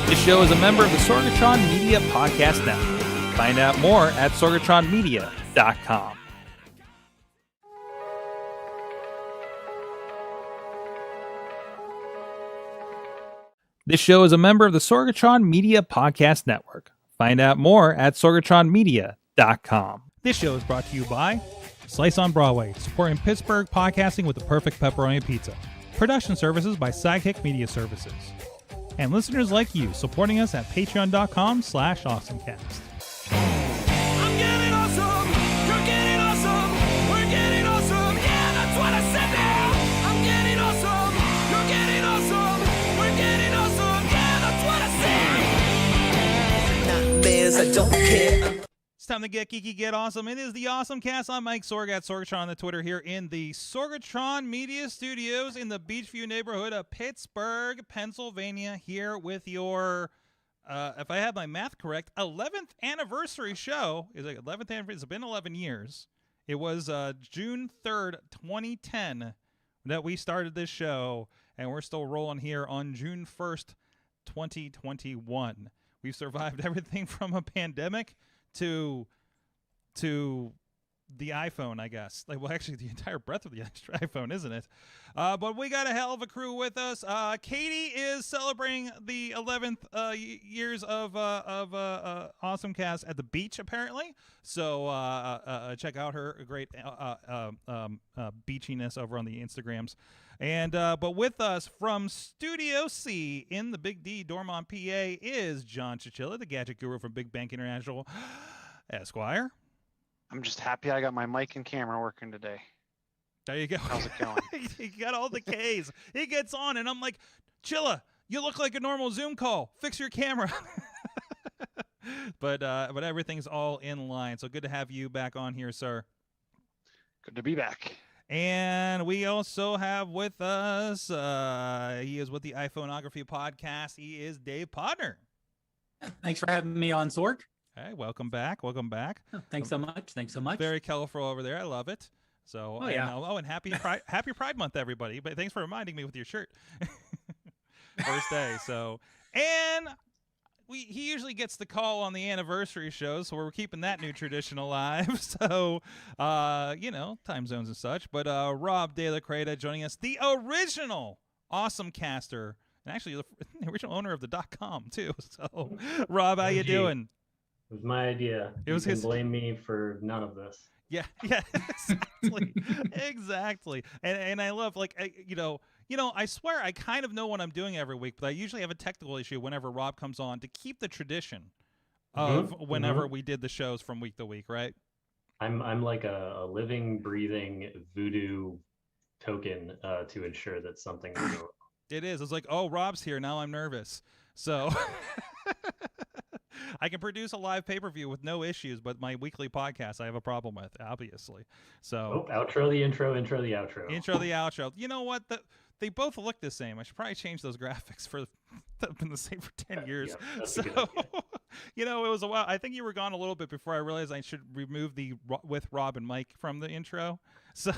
This show is a member of the Sorgatron Media Podcast Network. Find out more at sorgatronmedia.com. This show is a member of the Sorgatron Media Podcast Network. Find out more at sorgatronmedia.com. This show is brought to you by Slice on Broadway, supporting Pittsburgh podcasting with the perfect pepperoni pizza. Production services by Sidekick Media Services. And listeners like you, supporting us at patreon.com/AwesomeCast. I'm getting awesome, you're getting awesome, we're getting awesome, yeah, that's what I said now. I'm getting awesome, you're getting awesome, we're getting awesome, yeah, that's what I said. Nightmares, I don't care. It's time to get geeky, get awesome. It is the AwesomeCast. I'm Mike Sorg at Sorgatron on the Twitter here in the Sorgatron Media Studios in the Beachview neighborhood of Pittsburgh, Pennsylvania, here with your, if I have my math correct, 11th anniversary show. Is it 11th anniversary? It's been 11 years. It was June 3rd, 2010 that we started this show, and we're still rolling here on June 1st, 2021. We've survived everything from a pandemic to the iPhone, I guess. Like, well, actually, the entire breadth of the iPhone, isn't it? But we got a hell of a crew with us. Katie is celebrating the 11th years of AwesomeCast at the beach, apparently. So check out her great beachiness over on the Instagrams. And but with us from Studio C in the Big D, Dormont, PA, is John Chichilla, the gadget guru from Big Bank International, Esquire. I'm just happy I got my mic and camera working today. There you go. How's it going? He got all the K's. He gets on, and I'm like, Chilla, you look like a normal Zoom call. Fix your camera. But everything's all in line. So good to have you back on here, sir. Good to be back. And we also have with us, he is with the iPhoneography podcast. He is Dave Podnar. Thanks for having me on, Sorg. Hey, welcome back. Welcome back. Oh, thanks so much. Thanks so much. Very colorful over there. I love it. So, oh, yeah. And happy Pride Month, everybody. But thanks for reminding me with your shirt. First day. So, and he usually gets the call on the anniversary show, so we're keeping that new tradition alive. So, time zones and such. But Rob De La Cretaz joining us, the original AwesomeCaster, and actually the original owner of the .com too. So, Rob, how you doing? It was my idea. It was you can blame me for none of this. Yeah, exactly, exactly. And I love, like, I swear I kind of know what I'm doing every week, but I usually have a technical issue whenever Rob comes on to keep the tradition of whenever we did the shows from week to week, right? I'm like a living, breathing voodoo token to ensure that something will go wrong. It is. It's like, oh, Rob's here. Now I'm nervous. So I can produce a live pay-per-view with no issues, but my weekly podcast I have a problem with, obviously. So Outro the intro, intro the outro. Intro the outro. You know what? They both look the same. I should probably change those graphics for they've been the same for 10 years. Yeah, so, it was a while. I think you were gone a little bit before I realized I should remove the with Rob and Mike from the intro. So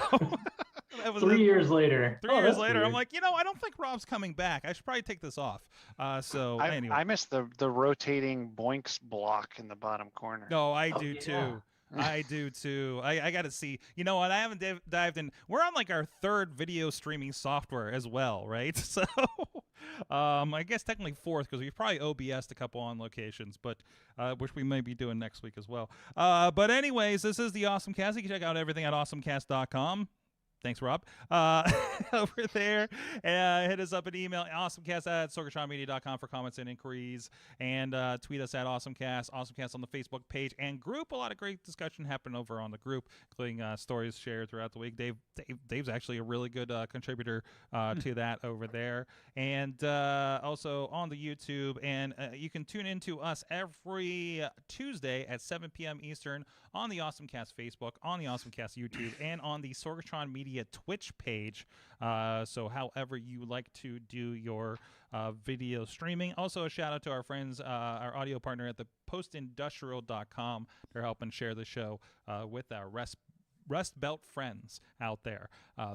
that was 3 years later. 3 years later, weird. I'm like, I don't think Rob's coming back. I should probably take this off. Anyway. I missed the rotating boinks block in the bottom corner. No, I do too. I do too. I got to see. You know what? I haven't dived in. We're on like our third video streaming software as well, right? So, I guess technically fourth because we've probably OBS'd a couple on locations, but which we may be doing next week as well. But anyways, this is the AwesomeCast. You can check out everything at AwesomeCast.com. Thanks, Rob. Over there. Hit us up an email, awesomecast@sorgatronmedia.com for comments and inquiries. And tweet us at AwesomeCast, AwesomeCast on the Facebook page and group. A lot of great discussion happened over on the group, including stories shared throughout the week. Dave's actually a really good contributor to that over there. And also on the YouTube. And you can tune in to us every Tuesday at 7 p.m. Eastern on the AwesomeCast Facebook, on the AwesomeCast YouTube, and on the Sorgatron Media Twitch page. So however you like to do your video streaming. Also a shout out to our friends, our audio partner at the postindustrial.com. They're helping share the show with our Rust Belt friends out there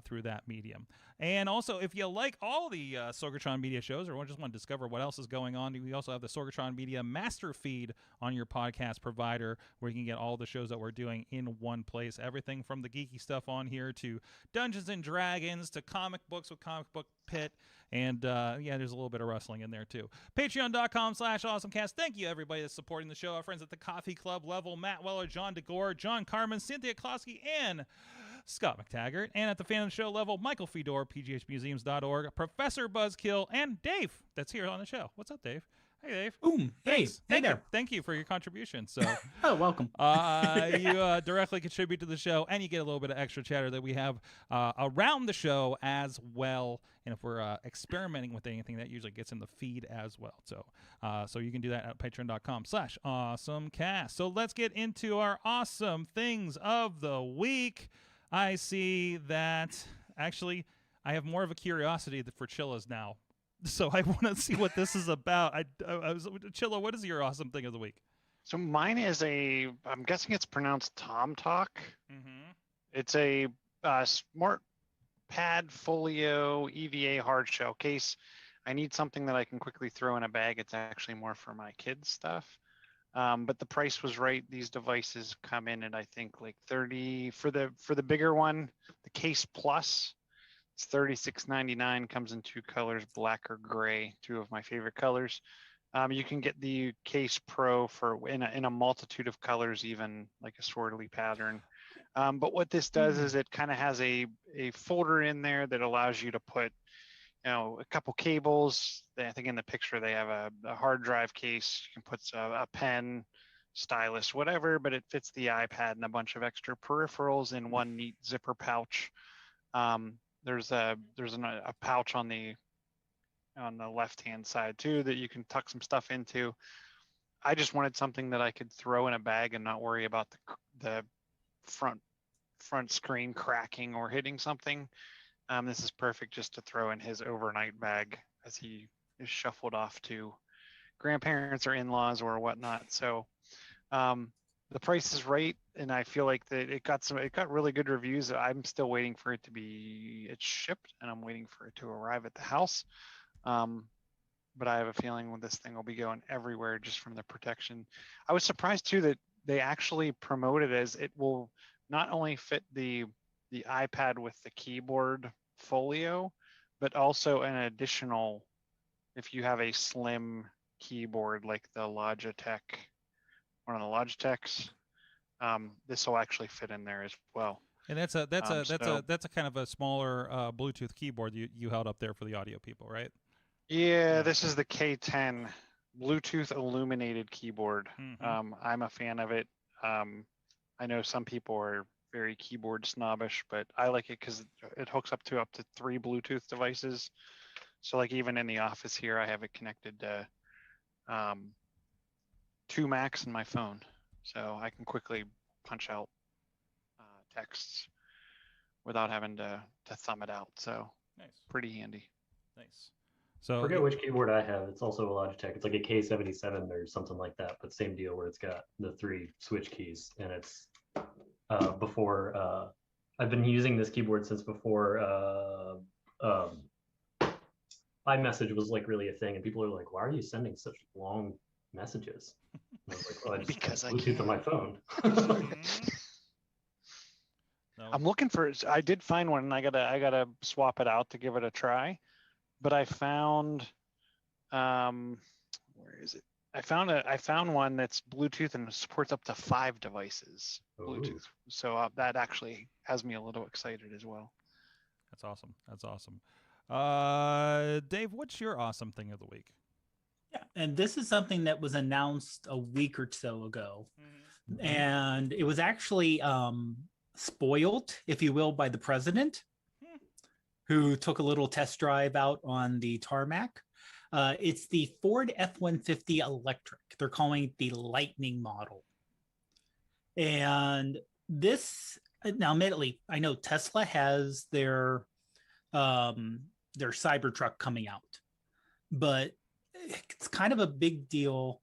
through that medium. And also, if you like all the Sorgatron Media shows or just want to discover what else is going on, we also have the Sorgatron Media master feed on your podcast provider where you can get all the shows that we're doing in one place. Everything from the geeky stuff on here to Dungeons and Dragons to comic books with Comic Book Pit. And there's a little bit of wrestling in there too. Patreon.com/AwesomeCast. Thank you, everybody that's supporting the show. Our friends at the Coffee Club level, Matt Weller, John DeGore, John Carmen, Cynthia Klosky, and Scott McTaggart. And at the fan of the show level, Michael Fedor, pghmuseums.org, Professor Buzzkill, and Dave that's here on the show. What's up, Dave? Hey, Dave. Boom. Hey there. Thank you for your contribution. So, welcome. You directly contribute to the show, and you get a little bit of extra chatter that we have around the show as well. And if we're experimenting with anything, that usually gets in the feed as well. So you can do that at patreon.com/awesomecast. So let's get into our awesome things of the week. I see that actually I have more of a curiosity for Chillas now. So I want to see what this is about. Chilla, what is your awesome thing of the week? So mine is I'm guessing it's pronounced Tomtoc. Mm-hmm. It's a smart Padfolio EVA hard shell case. I need something that I can quickly throw in a bag. It's actually more for my kids' stuff. But the price was right. These devices come in at, I think, like $30 for the bigger one. The Case Plus, it's $36.99. Comes in two colors, black or gray, two of my favorite colors. You can get the Case Pro for in a multitude of colors, even like a swirly pattern. But what this does is it kind of has a folder in there that allows you to put, a couple cables. I think in the picture they have a hard drive case. You can put a pen, stylus, whatever, but it fits the iPad and a bunch of extra peripherals in one neat zipper pouch. There's a pouch on the left-hand side too that you can tuck some stuff into. I just wanted something that I could throw in a bag and not worry about the front screen cracking or hitting something. This is perfect just to throw in his overnight bag as he is shuffled off to grandparents or in-laws or whatnot. So the price is right, and I feel like that it got really good reviews. I'm still waiting for it it's shipped, and I'm waiting for it to arrive at the house. But I have a feeling this thing will be going everywhere just from the protection. I was surprised too that they actually promote it as it will not only fit the iPad with the keyboard folio, but also an additional, if you have a slim keyboard like the Logitech, one of the Logitechs, this will actually fit in there as well. And that's a kind of a smaller Bluetooth keyboard you held up there for the audio people, right? Yeah, this is the K10 Bluetooth illuminated keyboard. Mm-hmm. I'm a fan of it. I know some people are very keyboard snobbish, but I like it because it hooks up to 3 Bluetooth devices. So like even in the office here, I have it connected to 2 Macs and my phone. So I can quickly punch out texts without having to thumb it out. So nice. Pretty handy. Nice. So I forget which keyboard I have. It's also a Logitech. It's like a K77 or something like that, but same deal where it's got the 3 switch keys, and it's before I've been using this keyboard since before iMessage was like really a thing, and people are like, why are you sending such long messages? And I was like, well, I just Because I Bluetooth on my phone. No. I'm looking for it. I did find one, and I gotta swap it out to give it a try. But I found, where is it? I found one that's Bluetooth and supports up to 5 devices Bluetooth. So that actually has me a little excited as well. That's awesome. That's awesome. Dave, what's your awesome thing of the week? Yeah, and this is something that was announced a week or so ago, and it was actually spoiled, if you will, by the president, who took a little test drive out on the tarmac. It's the Ford F-150 electric. They're calling it the Lightning model. And this, now admittedly, I know Tesla has their Cybertruck coming out, but it's kind of a big deal.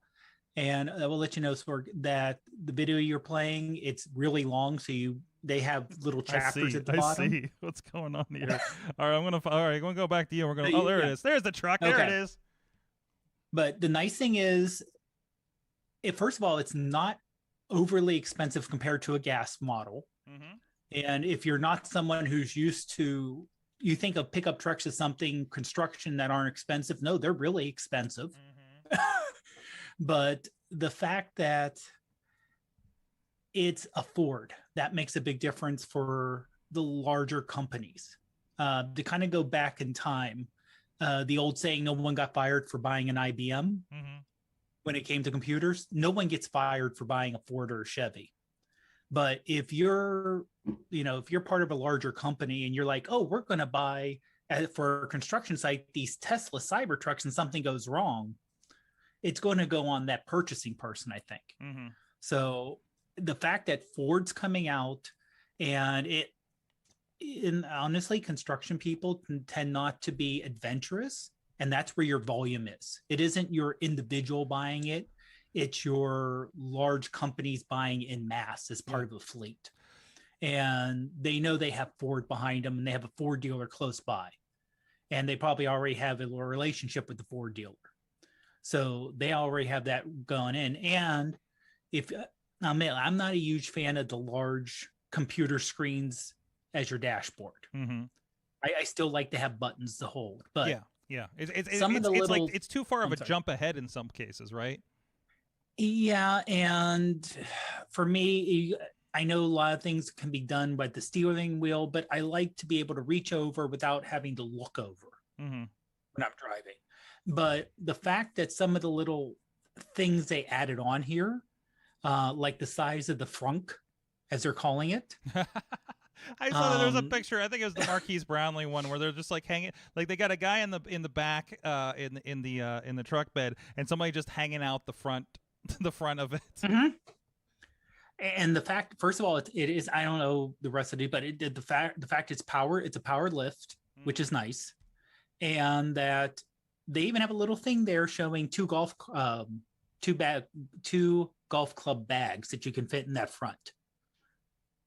And I will let you know, Sorg, that the video you're playing, it's really long, so you they have little I chapters see. at the I bottom. see what's going on here. All right, I'm gonna go back to you. We're gonna. So Oh, there it yeah. is. There's the truck. There it Okay. is. But the nice thing is, first of all, it's not overly expensive compared to a gas model. Mm-hmm. And if you're not someone who's used to, you think of pickup trucks as something construction that aren't expensive. No, they're really expensive. Mm-hmm. But the fact that it's a Ford, that makes a big difference for the larger companies. To kind of go back in time, the old saying, no one got fired for buying an IBM. Mm-hmm. When it came to computers, no one gets fired for buying a Ford or a Chevy. But if you're part of a larger company and you're like, oh, we're going to buy for a construction site these Tesla Cybertrucks and something goes wrong, it's going to go on that purchasing person, I think. Mm-hmm. So the fact that Ford's coming out, and honestly, construction people tend not to be adventurous, and that's where your volume is. It isn't your individual buying it. It's your large companies buying in mass as part of a fleet. And they know they have Ford behind them, and they have a Ford dealer close by. And they probably already have a relationship with the Ford dealer. So they already have that going in. And I'm not a huge fan of the large computer screens as your dashboard. Mm-hmm. I still like to have buttons to hold. But yeah. It's like it's too far of a sorry. jump ahead in some cases, right? Yeah, and for me, I know a lot of things can be done by the steering wheel, but I like to be able to reach over without having to look over Mm-hmm. when I'm driving. But the fact that some of the little things they added on here, like the size of the frunk, as they're calling it. I saw that there was a picture. I think it was the Marquise Brownlee one where they're just like hanging, like they got a guy in the back in the truck bed, and somebody just hanging out the front of it. Mm-hmm. And the fact, first of all, it is, I don't know the rest of it, but the fact it's a powered lift, which is nice, and that they even have a little thing there showing two golf club bags that you can fit in that front.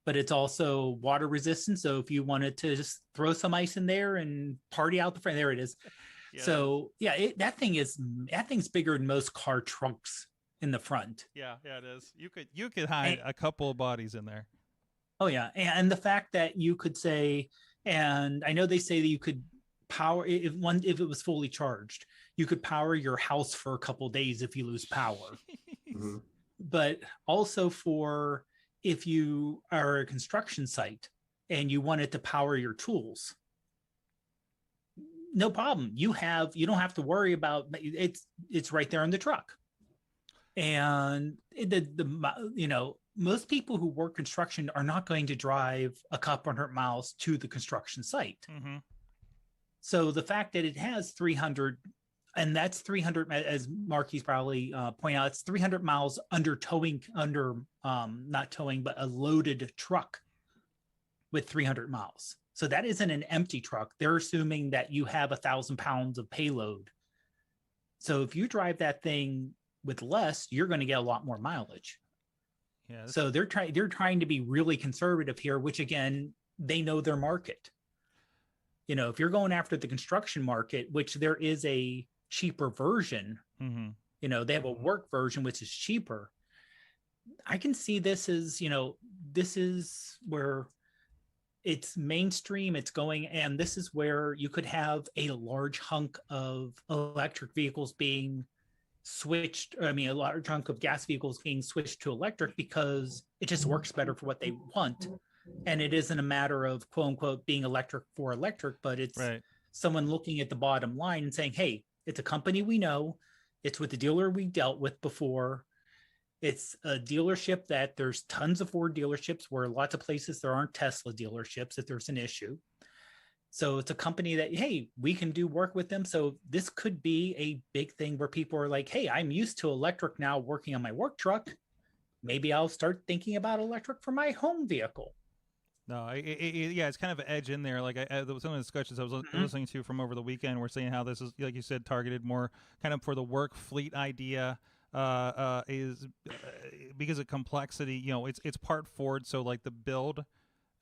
But it's also water resistant, so if you wanted to just throw some ice in there and party out the front, there it is. Yeah. So yeah, that thing's bigger than most car trunks in the front. Yeah, it is. You could hide a couple of bodies in there. Oh yeah, and the fact that you could say, and I know they say that you could power if it was fully charged, you could power your house for a couple days if you lose power. Mm-hmm. But also for if you are a construction site and you wanted to power your tools, no problem. You don't have to worry about it's right there in the truck. And most people who work construction are not going to drive a couple hundred miles to the construction site. Mm-hmm. So the fact that it has 300, and that's 300, as Marky's probably point out, it's 300 miles not towing, but a loaded truck with 300 miles. So that isn't an empty truck. They're assuming that you have 1,000 pounds of payload. So if you drive that thing with less, you're going to get a lot more mileage. Yeah. So they're trying to be really conservative here, which again, they know their market. If you're going after the construction market, which there is a cheaper version, mm-hmm. They have a work version, which is cheaper. I can see this as, this is where it's mainstream, it's going, and this is where you could have a large hunk of electric vehicles being switched. A large hunk of gas vehicles being switched to electric because it just works better for what they want. And it isn't a matter of quote unquote being electric for electric, but it's someone looking at the bottom line and saying, hey, it's a company we know. It's with the dealer we dealt with before. It's a dealership that there's tons of Ford dealerships where lots of places there aren't Tesla dealerships if there's an issue. So it's a company that, hey, we can do work with them. So this could be a big thing where people are like, hey, I'm used to electric now working on my work truck. Maybe I'll start thinking about electric for my home vehicle. No, it's kind of an edge in there. Like some of the discussions I was listening to from over the weekend were saying how this is, like you said, targeted more kind of for the work fleet idea. Is because of complexity. It's part Ford, so like the build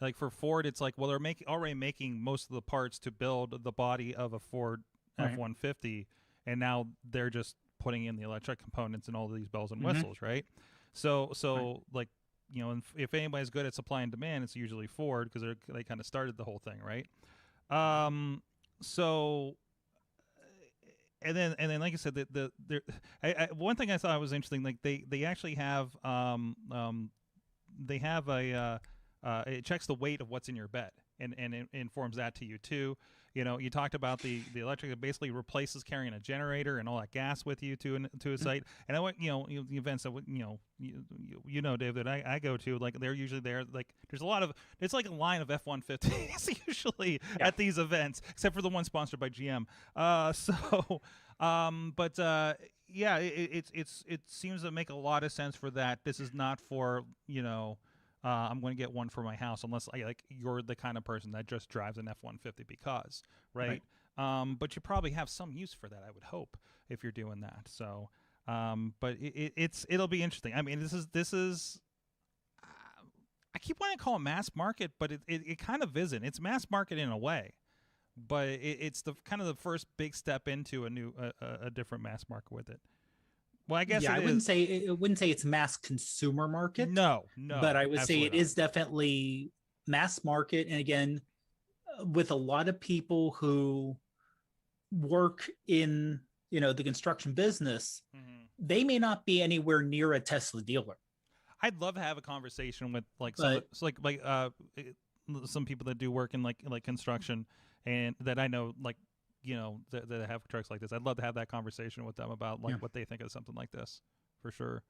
Like for Ford, it's like, well, they're already making most of the parts to build the body of a Ford Right. F-150, and now they're just putting in the electric components and all of these bells and whistles, right? So Right. like, you know, if anybody's good at supply and demand, it's usually Ford because they kind of started the whole thing, right? So and then like I said, one thing I thought was interesting, like they actually have they have a it checks the weight of what's in your bed and it informs that to you too. You know, you talked about the electric, it basically replaces carrying a generator and all that gas with you to a site. And I went, the events that you know, Dave, that I go to, like they're usually there. Like there's a lot of, it's like a line of F-150s usually at these events, except for the one sponsored by GM. Yeah, it seems to make a lot of sense for that. This is not for, I'm going to get one for my house unless you're the kind of person that just drives an F-150 because, right? But you probably have some use for that, I would hope, if you're doing that. So, but it'll be interesting. I mean, this is I keep wanting to call it mass market, but it kind of isn't. It's mass market in a way, but it's the kind of the first big step into a different mass market with it. Well, I guess I wouldn't say it's mass consumer market. No, but I would say it not. is definitely mass market. And again, with a lot of people who work in the construction business, they may not be anywhere near a Tesla dealer. I'd love to have a conversation with some people that do work in like construction and that I know that have trucks like this. I'd love to have that conversation with them about what they think of something like this, for sure.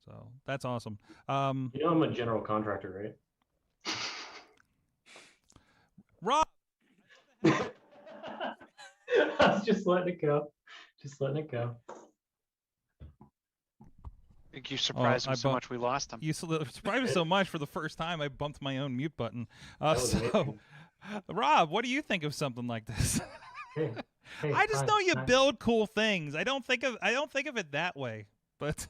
So that's awesome. I'm a general contractor, right? Rob, I was just letting it go. I think you surprised him so much we lost him. You surprised me so much for the first time I bumped my own mute button. Rob, what do you think of something like this? Hey, I just know you build cool things. I don't think of it that way, but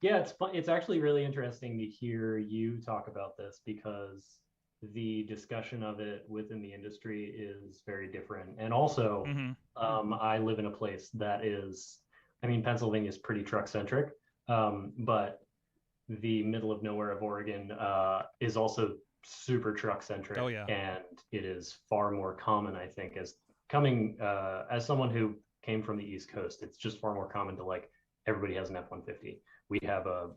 yeah, it's actually really interesting to hear you talk about this because the discussion of it within the industry is very different. And also, I live in a place that is, Pennsylvania is pretty truck centric, but the middle of nowhere of Oregon is also super truck centric. Oh, yeah. And it is far more common, I think, as someone who came from the East Coast, it's just far more common to everybody has an F-150. We have a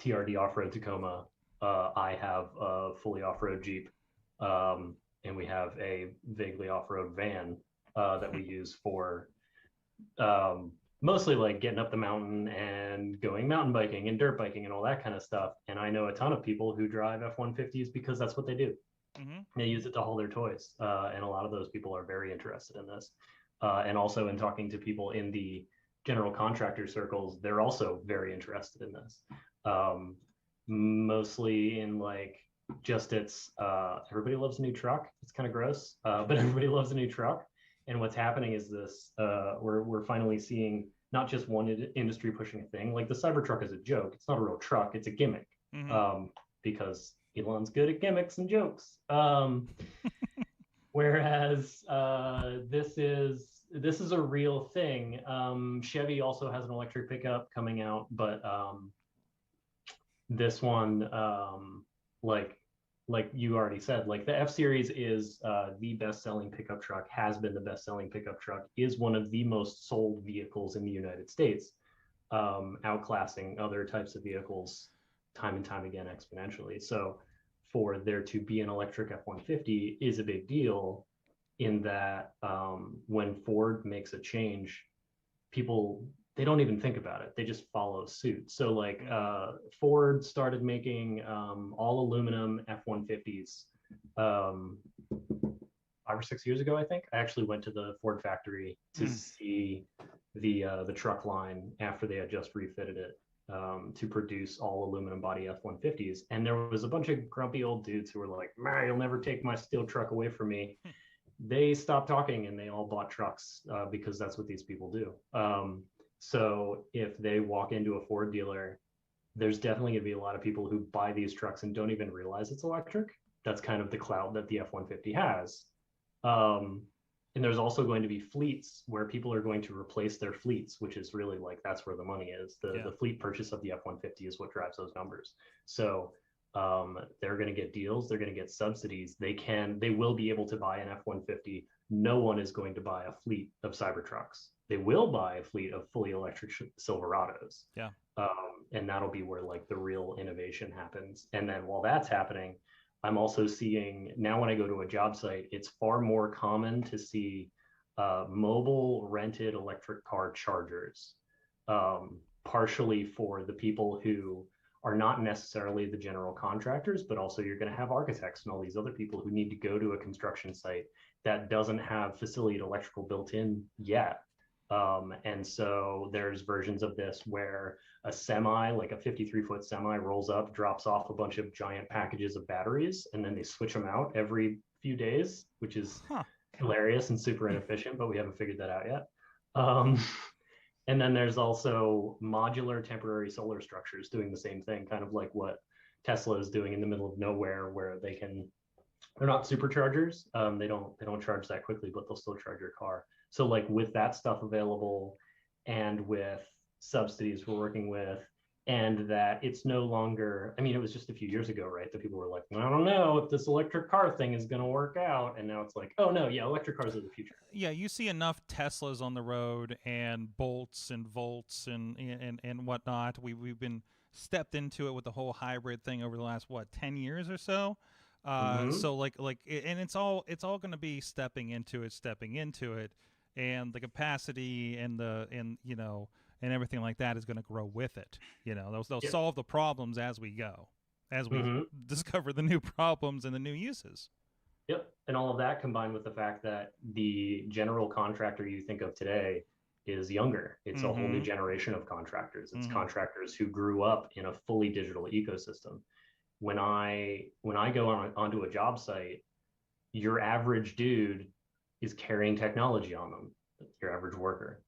TRD off-road Tacoma. I have a fully off-road Jeep, and we have a vaguely off-road van that we use for mostly getting up the mountain and going mountain biking and dirt biking and all that kind of stuff. And I know a ton of people who drive F-150s because that's what they do. They use it to haul their toys. And a lot of those people are very interested in this. And also in talking to people in the general contractor circles, they're also very interested in this. Mostly in everybody loves a new truck. It's kind of gross, but everybody loves a new truck. And what's happening is this, we're finally seeing not just one industry pushing a thing. Like the Cybertruck is a joke. It's not a real truck. It's a gimmick, because Elon's good at gimmicks and jokes. Whereas this is a real thing. Chevy also has an electric pickup coming out, but this one, like you already said, the F-Series is the best-selling pickup truck, has been the best-selling pickup truck, is one of the most sold vehicles in the United States, outclassing other types of vehicles time and time again exponentially. So for there to be an electric F-150 is a big deal in that when Ford makes a change, people, they don't even think about it. They just follow suit. So Ford started making all aluminum F-150s 5 or 6 years ago, I think. I actually went to the Ford factory to see the truck line after they had just refitted it to produce all aluminum body F-150s. And there was a bunch of grumpy old dudes who were like, "Man, you'll never take my steel truck away from me." They stopped talking and they all bought trucks because that's what these people do. So if they walk into a Ford dealer there's definitely going to be a lot of people who buy these trucks and don't even realize it's electric. That's kind of the clout that the F-150 has. And there's also going to be fleets where people are going to replace their fleets, which is really like, that's where the money is. The fleet purchase of the F-150 is what drives those numbers. So they're going to get deals, they're going to get subsidies. They will be able to buy an F-150. No one is going to buy a fleet of Cybertrucks. They will buy a fleet of fully electric Silverados. Yeah. And that'll be where like the real innovation happens. And then while that's happening, I'm also seeing now when I go to a job site, it's far more common to see mobile rented electric car chargers, partially for the people who are not necessarily the general contractors, but also you're going to have architects and all these other people who need to go to a construction site that doesn't have facility electrical built in yet. And so there's versions of this where a semi, like a 53-foot semi, rolls up, drops off a bunch of giant packages of batteries, and then they switch them out every few days, which is hilarious and super inefficient, but we haven't figured that out yet. And then there's also modular temporary solar structures doing the same thing, kind of like what Tesla is doing in the middle of nowhere, where they're not superchargers. They don't charge that quickly, but they'll still charge your car. So like with that stuff available and with subsidies we're working with, and that it's no longer, I mean, it was just a few years ago, right? That people were like, I don't know if this electric car thing is going to work out. And now it's like, oh no, yeah, electric cars are the future. Yeah, you see enough Teslas on the road and Bolts and Volts and whatnot. We've been stepped into it with the whole hybrid thing over the last 10 years or so. So like and it's all going to be stepping into it, and the capacity and and everything like that is going to grow with it. They'll solve the problems as we go, as we discover the new problems and the new uses. Yep. And all of that combined with the fact that the general contractor you think of today is younger. It's a whole new generation of contractors. It's contractors who grew up in a fully digital ecosystem. When I go onto a job site, your average dude is carrying technology on them, your average worker.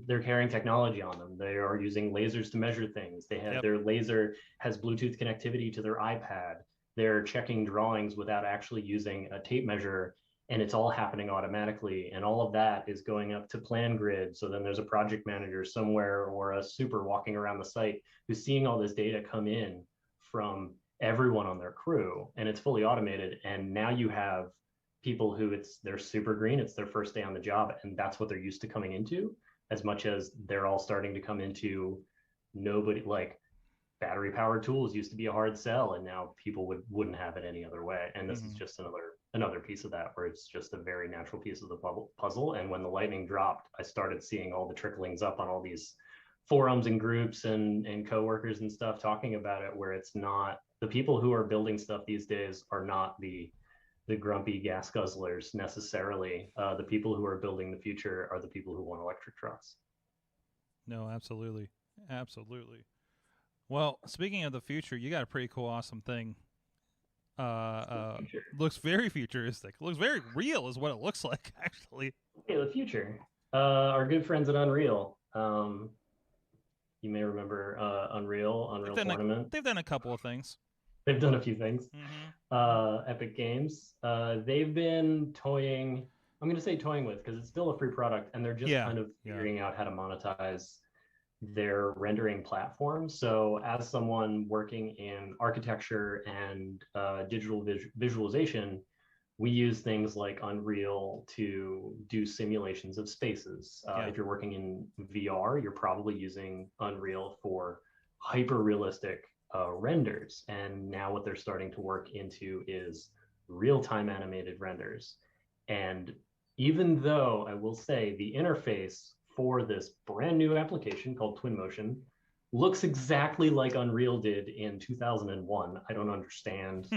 They're carrying technology on them. They are using lasers to measure things. They have their laser has Bluetooth connectivity to their iPad. They're checking drawings without actually using a tape measure, and it's all happening automatically. And all of that is going up to plan grid. So then there's a project manager somewhere or a super walking around the site who's seeing all this data come in from everyone on their crew, and it's fully automated. And now you have people who they're super green, it's their first day on the job, and that's what they're used to coming into, as much as they're all starting to come into like battery powered tools used to be a hard sell, and now people wouldn't have it any other way. And this is just another piece of that, where it's just a very natural piece of the puzzle. And when the lightning dropped, I started seeing all the tricklings up on all these forums and groups and coworkers and stuff talking about it, where it's not the people who are building stuff these days are not the grumpy gas guzzlers necessarily. The people who are building the future are the people who want electric trucks. No, absolutely. Well, speaking of the future, you got a pretty cool, awesome thing. Looks very futuristic. Looks very real is what it looks like, actually. Okay, the future. Our good friends at Unreal. You may remember Unreal Tournament. They've done a couple of things. They've done a few things. Epic Games. They've been toying. I'm going to say toying with, because it's still a free product, and they're just kind of figuring out how to monetize their rendering platform. So as someone working in architecture and digital visualization, we use things like Unreal to do simulations of spaces. If you're working in VR, you're probably using Unreal for hyper-realistic renders. And now what they're starting to work into is real-time animated renders. And even though I will say the interface for this brand new application called Twinmotion looks exactly like Unreal did in 2001, I don't understand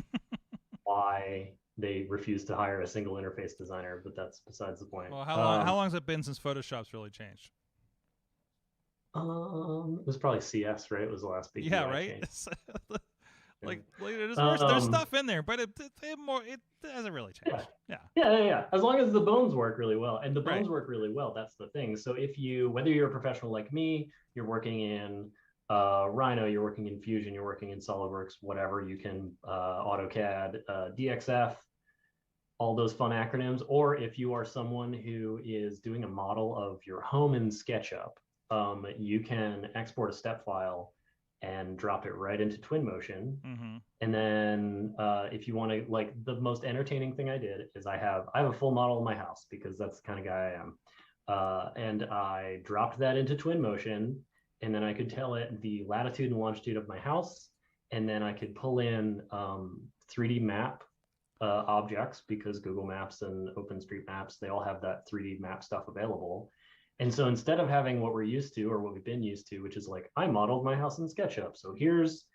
why they refused to hire a single interface designer, but that's besides the point. Well, how long has it been since Photoshop's really changed? It was probably CS, right? It was the last big right? There's stuff in there, but it hasn't really changed. Yeah. As long as the bones work really well, and the bones work really well, that's the thing. So whether you're a professional like me, you're working in Rhino, you're working in Fusion, you're working in SolidWorks, whatever, you can AutoCAD, DXF, all those fun acronyms. Or if you are someone who is doing a model of your home in SketchUp, you can export a step file and drop it right into Twinmotion. Mm-hmm. And then if you want to, like, the most entertaining thing I did is I have a full model of my house because that's the kind of guy I am. And I dropped that into Twinmotion, and then I could tell it the latitude and longitude of my house. And then I could pull in 3D map objects because Google Maps and OpenStreetMaps, they all have that 3D map stuff available. And so instead of having what we're used to, or what we've been used to, which is like, I modeled my house in SketchUp, so here's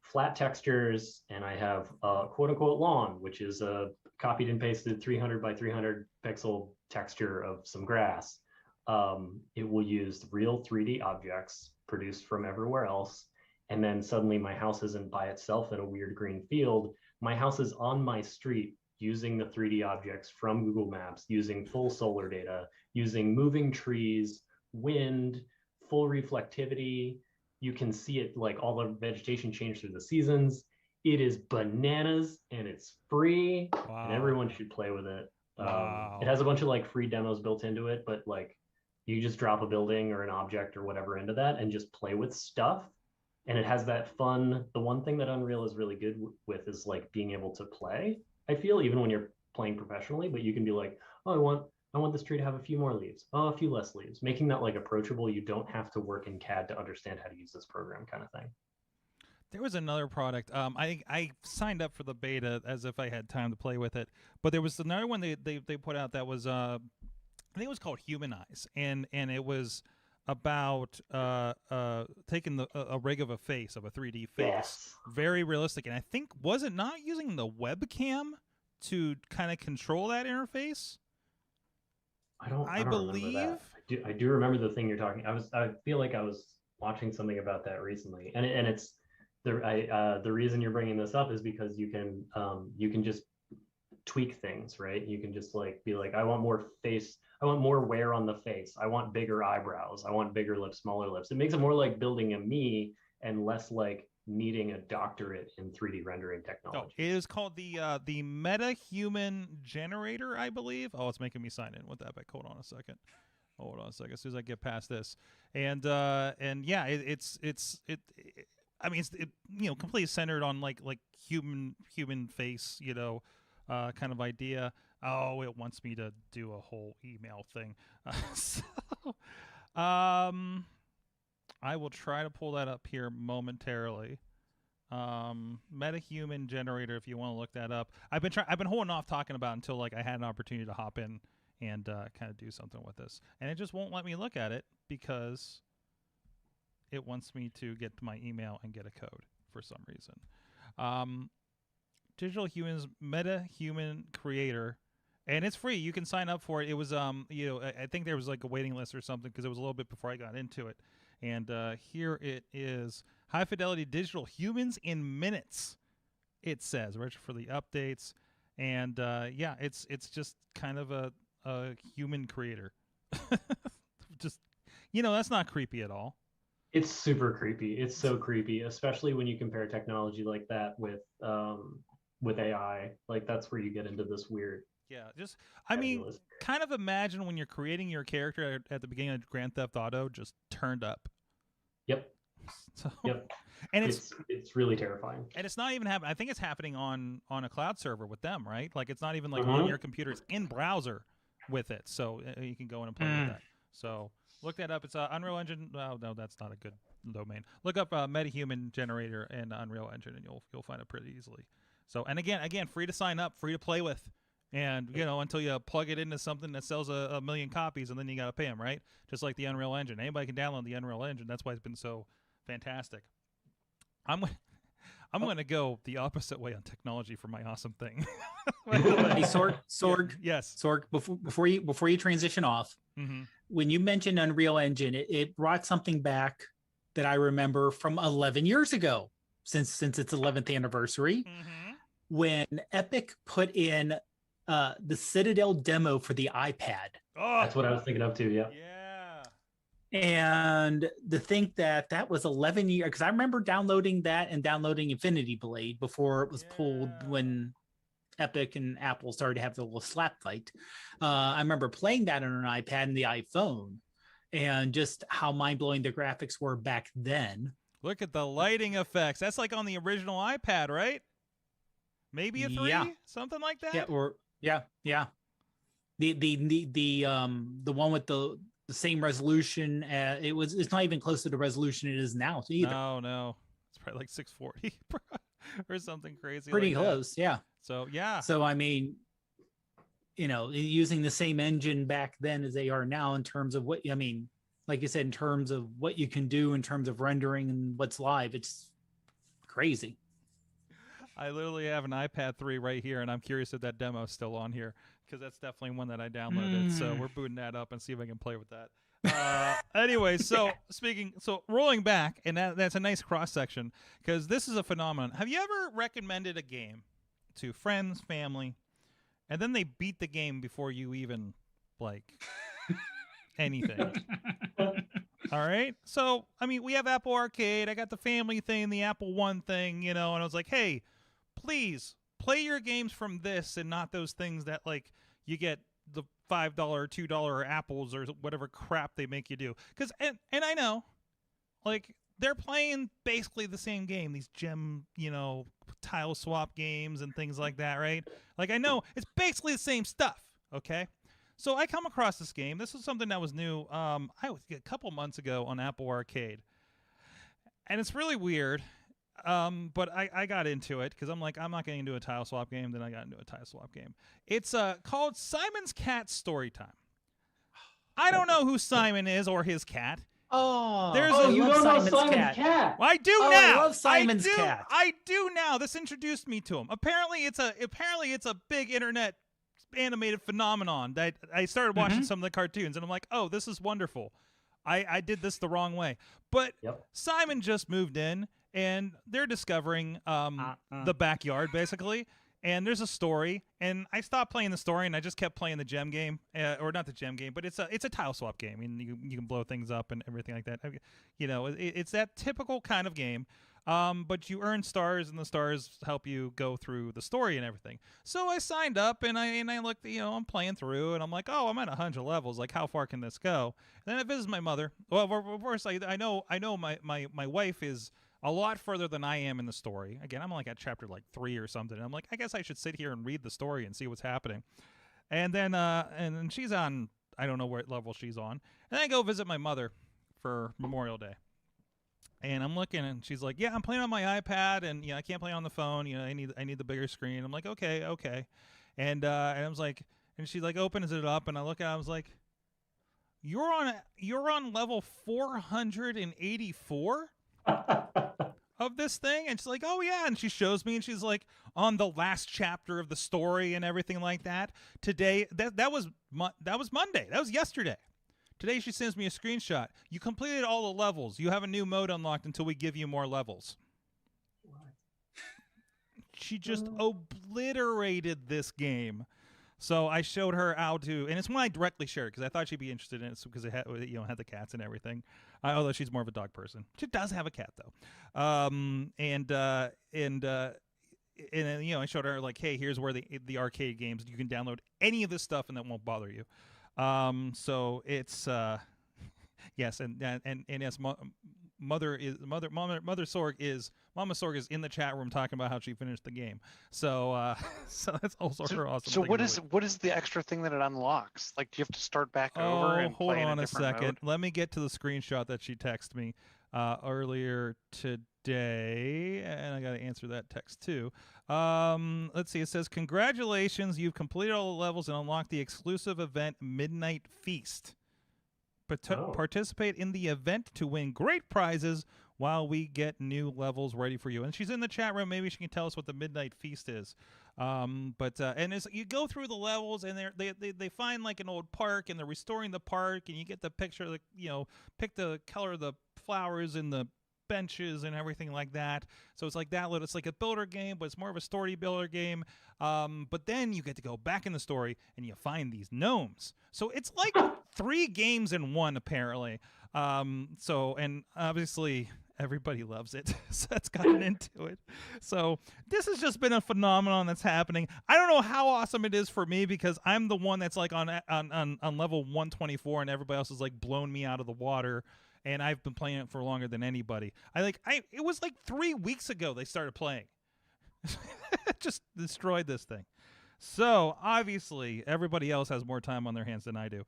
flat textures, and I have a quote unquote lawn, which is a copied and pasted 300 by 300 pixel texture of some grass. It will use real 3D objects produced from everywhere else. And then suddenly my house isn't by itself in a weird green field. My house is on my street using the 3D objects from Google Maps, using full solar data, using moving trees, wind, full reflectivity. You can see it, like all the vegetation change through the seasons. It is bananas, and it's free. Wow. And everyone should play with it. Wow. It has a bunch of like free demos built into it, but like you just drop a building or an object or whatever into that and just play with stuff. And it has that fun. The one thing that Unreal is really good with is like being able to play. I feel even when you're playing professionally, but you can be like, oh, I want this tree to have a few more leaves, oh, a few less leaves, making that like approachable. You don't have to work in CAD to understand how to use this program, kind of thing. There was another product. I signed up for the beta as if I had time to play with it, but there was another one they put out that was I think it was called Humanize, and it was about taking a rig of a face, of a 3D face, Yes. very realistic, and I think, was it not using the webcam to kind of control that interface? I don't believe remember that. I do remember the thing you're talking. I feel like I was watching something about that recently, and it's the reason you're bringing this up is because you can just tweak things, right? You can just like be like, I want more face, I want more wear on the face, I want bigger eyebrows, I want bigger lips, smaller lips. It makes it more like building a me and less like needing a doctorate in 3D rendering technology. Oh, it is called the MetaHuman Generator, I believe. Oh, it's making me sign in with Epic. Hold on a second. As soon as I get past this, and yeah, it's I mean, it's completely centered on like human face, kind of idea. Oh, it wants me to do a whole email thing. So, I will try to pull that up here momentarily. MetaHuman Generator, if you want to look that up. I've been holding off talking about it until like I had an opportunity to hop in and kind of do something with this, and it just won't let me look at it because it wants me to get to my email and get a code for some reason. Digital Humans MetaHuman Creator, and it's free. You can sign up for it. It was I think there was like a waiting list or something because it was a little bit before I got into it. And here it is: high fidelity digital humans in minutes. It says register for the updates, and yeah, it's just kind of a human creator. Just that's not creepy at all. It's super creepy. It's so creepy, especially when you compare technology like that with AI. Like that's where you get into this weird. Yeah, just I mean, kind of imagine when you're creating your character at the beginning of Grand Theft Auto, just turned up. Yep. So, yep. And it's really terrifying. And it's not even happening. I think it's happening on a cloud server with them, right? Like it's not even like on your computer. It's in browser with it, so you can go in and play with that. So look that up. It's Unreal Engine. Oh no, that's not a good domain. Look up MetaHuman Generator and Unreal Engine, and you'll find it pretty easily. So, and again, free to sign up, free to play with, and until you plug it into something that sells a million copies, and then you got to pay them, right? Just like the Unreal Engine. Anybody can download the Unreal Engine. That's why it's been so fantastic. I'm going to go the opposite way on technology for my awesome thing. Hey, Sorg. Yes. Sorg, before you transition off, when you mentioned Unreal Engine, it brought something back that I remember from 11 years ago, since its 11th anniversary, when Epic put in the Citadel demo for the iPad. Oh, that's what I was thinking of too. Yeah. Yeah. And to think that that was 11 years, because I remember downloading that and downloading Infinity Blade before it was pulled when Epic and Apple started to have the little slap fight. I remember playing that on an iPad and the iPhone, and just how mind-blowing the graphics were back then. Look at the lighting effects. That's like on the original iPad, right? Maybe a 3, something like that. Yeah. The one with the same resolution. It's not even close to the resolution it is now either. No, it's probably like 640 or something crazy. Pretty like close, that. yeah. So yeah. So I mean, using the same engine back then as they are now in terms of what like you said, in terms of what you can do in terms of rendering and what's live, it's crazy. I literally have an iPad 3 right here, and I'm curious if that demo is still on here, because that's definitely one that I downloaded. So we're booting that up and see if I can play with that. Anyway, so rolling back, and that's a nice cross section, because this is a phenomenon. Have you ever recommended a game to friends, family, and then they beat the game before you even anything? All right. So, I mean, we have Apple Arcade. I got the family thing, the Apple One thing, and I was like, hey, please play your games from this and not those things that, you get the $5 or $2 apples or whatever crap they make you do. Because, and I know, they're playing basically the same game, these gem, tile swap games and things like that, right? I know it's basically the same stuff, okay? So I come across this game. This is something that was new a couple months ago on Apple Arcade. And it's really weird, but I got into it because I'm like, I'm not getting into a tile swap game. Then I got into a tile swap game. It's called Simon's Cat Storytime. I don't know who Simon is or his cat. You don't know Simon's cat. Well, I do now. I love Simon's cat. I do now. This introduced me to him. Apparently, it's a big internet animated phenomenon that I started watching some of the cartoons, and I'm like, oh, this is wonderful. I did this the wrong way. But Simon just moved in, and they're discovering the backyard, basically. And there's a story, and I stopped playing the story, and I just kept playing the gem game, or not the gem game, but it's a tile swap game, and you can blow things up and everything like that. It's that typical kind of game. But you earn stars, and the stars help you go through the story and everything. So I signed up, and I looked, I'm playing through, and I'm like, oh, I'm at 100 levels. How far can this go? And then I visited my mother. Well, of course, I know my wife is a lot further than I am in the story. Again, I'm at chapter 3 or something. And I'm like, I guess I should sit here and read the story and see what's happening. And then she's on, I don't know what level she's on. And I go visit my mother for Memorial Day. And I'm looking, and she's like, yeah, I'm playing on my iPad, and I can't play on the phone. I need the bigger screen. I'm like, okay. And I was like, and she opens it up, and I look at it, I was like, you're on level 484 of this thing? And she's like, oh yeah. And she shows me, and she's like, on the last chapter of the story and everything like that. Today, that was Monday. That was yesterday. Today she sends me a screenshot. You completed all the levels. You have a new mode unlocked until we give you more levels. What? She just obliterated this game. So I showed her how to, and it's one I directly shared because I thought she'd be interested in it because it had, had the cats and everything. Although she's more of a dog person. She does have a cat though. And I showed her hey, here's where the arcade games, you can download any of this stuff and that won't bother you. So it's yes, and yes, Mama Sorg is in the chat room talking about how she finished the game. So so that's also her awesome. So what is the extra thing that it unlocks? Do you have to start back over and hold play on in a different second. mode? Let me get to the screenshot that she texted me earlier today, and I got to answer that text too. Let's see. It says, congratulations, you've completed all the levels and unlocked the exclusive event Midnight Feast. Participate in the event to win great prizes while we get new levels ready for you. And she's in the chat room. Maybe she can tell us what the Midnight Feast is. And you go through the levels, and they find an old park, and they're restoring the park, and you get the picture, pick the color of the flowers in the benches and everything like that. So it's like that little, it's like a builder game, but it's more of a story builder game. But then you get to go back in the story and you find these gnomes. So it's like 3 games in one, apparently. And obviously everybody loves it. So that's gotten into it. So this has just been a phenomenon that's happening. I don't know how awesome it is for me because I'm the one that's like on level 124 and everybody else has like blown me out of the water. And I've been playing it for longer than anybody. It was like 3 weeks ago they started playing. Just destroyed this thing. So obviously everybody else has more time on their hands than I do.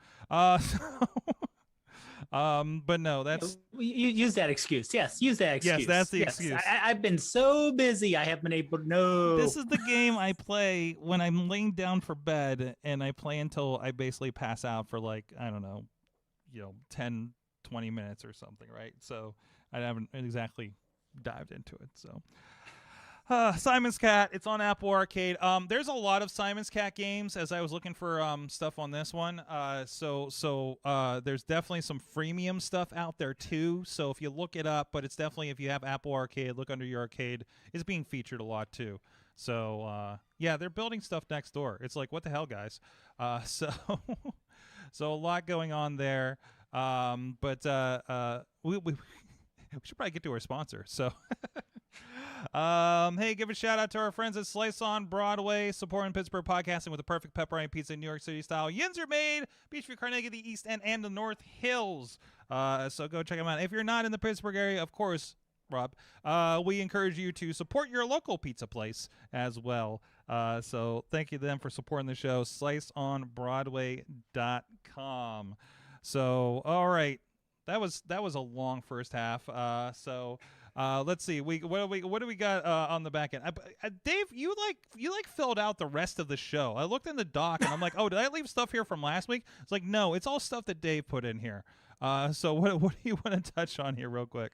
But no, that's you use that excuse. Yes, use that excuse. Yes, that's the excuse. I've been so busy, I haven't been able to know. This is the game I play when I'm laying down for bed, and I play until I basically pass out for like, I don't know, 10, 20 minutes or something, right? So I haven't exactly dived into it. So Simon's Cat, it's on Apple Arcade. There's a lot of Simon's Cat games as I was looking for stuff on this one. So there's definitely some freemium stuff out there too. So if you look it up, but it's definitely, if you have Apple Arcade, look under your arcade. It's being featured a lot too. So yeah, they're building stuff next door. It's like, what the hell, guys? So a lot going on there. But we should probably get to our sponsor. So hey, give a shout out to our friends at Slice on Broadway, supporting Pittsburgh podcasting with the perfect pepperoni pizza in New York City style. Yins are made, Beachview, Carnegie, the East End, and the North Hills. So go check them out. If you're not in the Pittsburgh area, of course, Rob, we encourage you to support your local pizza place as well. So thank you to them for supporting the show. SliceOnBroadway.com. So all right, that was a long first half. Let's see. What do we got on the back end? Dave, you filled out the rest of the show. I looked in the doc and I'm like, oh, did I leave stuff here from last week? It's like, no, it's all stuff that Dave put in here. So what do you want to touch on here real quick?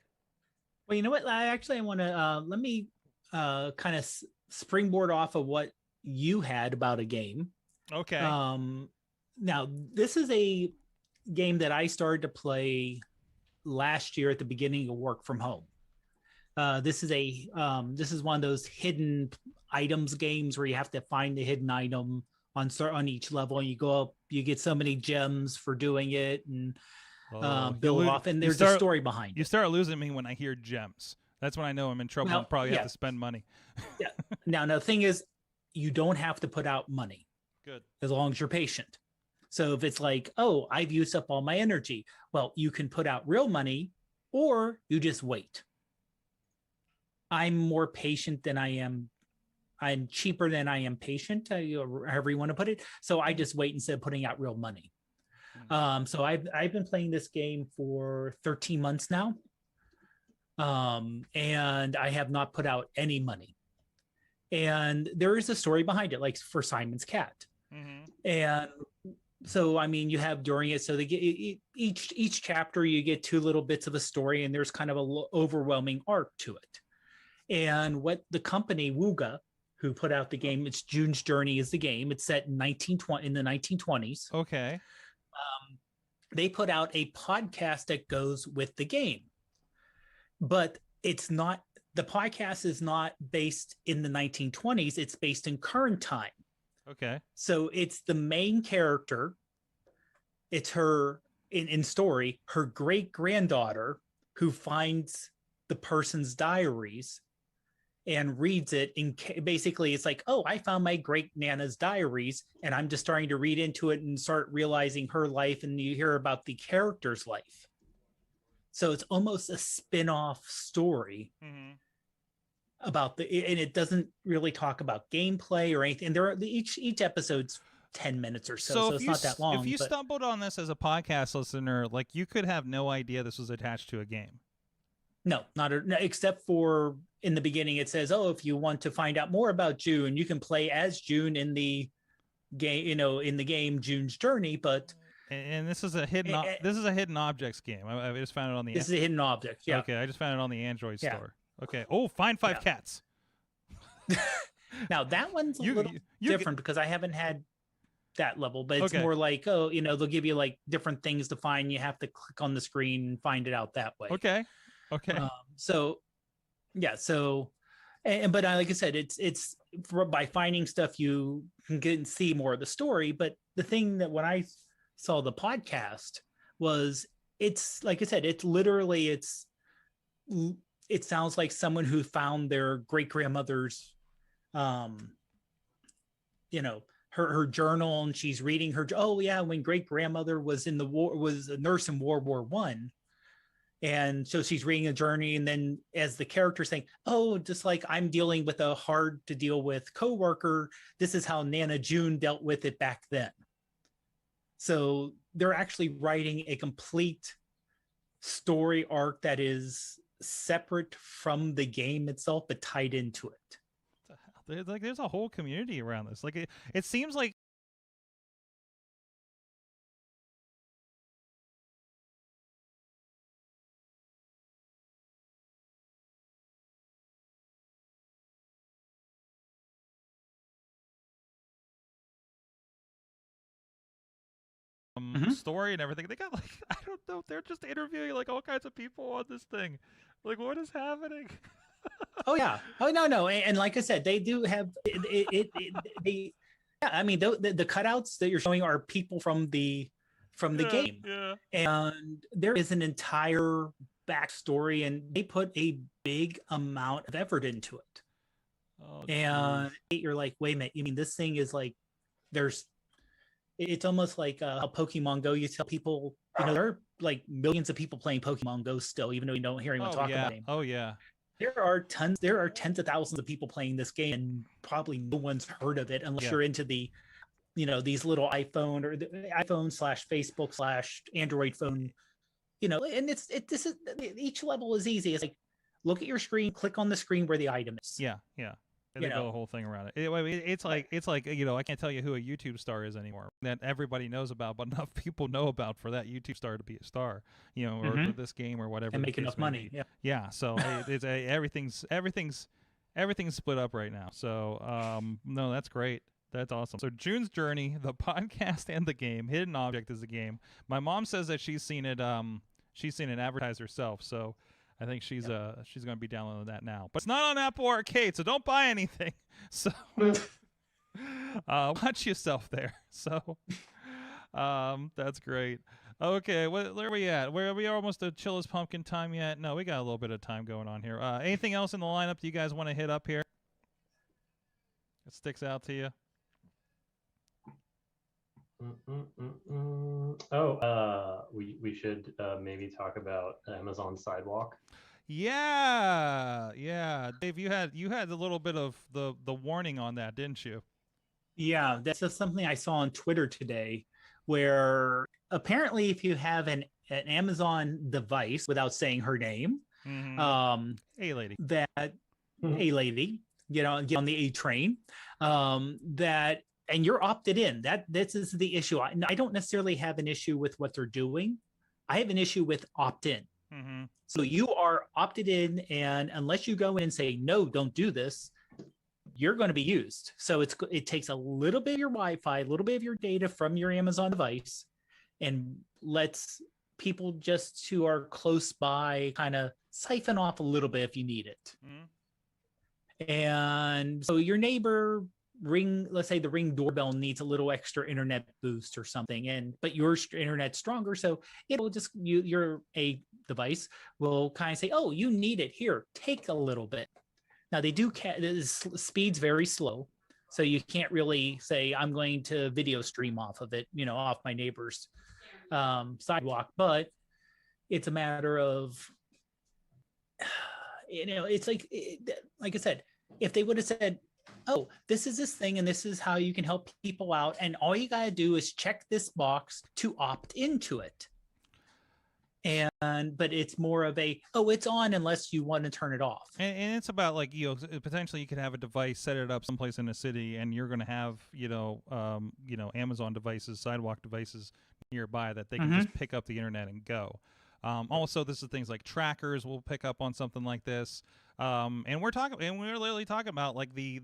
Well, you know what? I want to let me kind of springboard off of what you had about a game. Okay. Now this is a game that I started to play last year at the beginning of work from home. This is one of those hidden items games where you have to find the hidden item on each level, and you go up, you get so many gems for doing it, and build off. And there's a story behind it. You start losing me when I hear gems. That's when I know I'm in trouble. I'll probably have to spend money. Yeah. Now the thing is, you don't have to put out money. Good. As long as you're patient. So if it's like, oh, I've used up all my energy, well, you can put out real money, or you just wait. I'm more patient than I am. I'm cheaper than I am patient, however you want to put it. So I just wait instead of putting out real money. So I've been playing this game for 13 months now. And I have not put out any money. And there is a story behind it, like for Simon's Cat. Mm-hmm. And so, I mean, you have during it, so they get each chapter, you get 2 little bits of a story, and there's kind of a overwhelming arc to it. And what the company Wooga, who put out the game, it's June's Journey is the game. It's set in the 1920s. Okay. They put out a podcast that goes with the game, but it's not. The podcast is not based in the 1920s. It's based in current time. Okay. So it's the main character. It's her in story, her great granddaughter who finds the person's diaries and reads it. Basically, it's like, oh, I found my great Nana's diaries, and I'm just starting to read into it and start realizing her life, and you hear about the character's life. So it's almost a spin-off story. Mm-hmm. About and it doesn't really talk about gameplay or anything. And there are each episode's 10 minutes or so it's not that long. If you stumbled on this as a podcast listener, like, you could have no idea this was attached to a game. No, except for in the beginning it says, oh, if you want to find out more about June, you can play as June in the game, in the game June's Journey. But and this is a hidden objects game. I just found it on the. This is a hidden object. Yeah. Okay, I just found it on the Android store. Okay. Oh, find 5 cats. Now that one's a little different because I haven't had that level, but it's more like, they'll give you like different things to find. You have to click on the screen and find it out that way. Okay. So yeah, so but like I said, it's by finding stuff you can get and see more of the story. But the thing that when I saw the podcast was, it's like I said, it's literally it sounds like someone who found their great grandmother's you know, her journal, and she's reading her, oh yeah, when great grandmother was in the war, was a nurse in World War I. And so she's reading a journey, and then as the character saying, oh, just like I'm dealing with a hard to deal with coworker, this is how Nana June dealt with it back then. So they're actually writing a complete story arc that is separate from the game itself, but tied into it. There's a whole community around this. Like it seems like story and everything. They got like, I don't know, they're just interviewing like all kinds of people on this thing. Like, what is happening? Oh yeah. Oh no. And like I said, they do have they. Yeah, I mean the cutouts that you're showing are people from the game, and there is an entire backstory, and they put a big amount of effort into it. Oh, and you're like, wait a minute, you mean this thing is like, it's almost like how Pokemon Go, you tell people, you know, there are like millions of people playing Pokemon Go still, even though you don't hear anyone talk about it. Oh yeah. There are tens of thousands of people playing this game, and probably no one's heard of it unless you're into the, you know, these little iPhone or the iPhone / Facebook / Android phone, you know, and this is, each level is easy. It's like, look at your screen, click on the screen where the item is. Yeah. And they build a whole thing around it. It's like, you know, I can't tell you who a YouTube star is anymore that everybody knows about, but enough people know about for that YouTube star to be a star, you know, or this game or whatever, and make enough money. Yeah. So it's everything's split up right now. So no, that's great. That's awesome. So June's Journey, the podcast and the game. Hidden Object is the game. My mom says that she's seen it advertised herself. So I think she's going to be downloading that now. But it's not on Apple Arcade, so don't buy anything. So watch yourself there. So that's great. Okay, where are we at? Are we almost at Chilla's Pumpkin time yet? No, we got a little bit of time going on here. Anything else in the lineup that you guys want to hit up here? It sticks out to you? We should maybe talk about Amazon Sidewalk. Yeah. Dave, you had a little bit of the warning on that, didn't you? Yeah, that's just something I saw on Twitter today, where apparently if you have an Amazon device, without saying her name, A lady, get on the A train, and you're opted in. This is the issue. I don't necessarily have an issue with what they're doing. I have an issue with opt-in. So you are opted in, and unless you go in and say, no, don't do this, you're going to be used. So it takes a little bit of your Wi-Fi, a little bit of your data from your Amazon device, and lets people just who are close by kind of siphon off a little bit if you need it. And so your neighbor let's say the Ring doorbell needs a little extra internet boost or something, but your internet's stronger, so it will just, your A device will kind of say, oh, you need it, here, take a little bit. Now they do the speed's very slow, so you can't really say I'm going to video stream off of it, you know, off my neighbor's sidewalk, but it's a matter of, you know, it's like I said, if they would have said, oh, this is this thing, and this is how you can help people out, and all you got to do is check this box to opt into it. But it's more of a, oh, it's on unless you want to turn it off. And it's about, like, you know, potentially you could have a device, set it up someplace in the city, and you're going to have, Amazon devices, Sidewalk devices nearby that they can just pick up the internet and go. Also, this is things like trackers will pick up on something like this. And we're literally talking about like the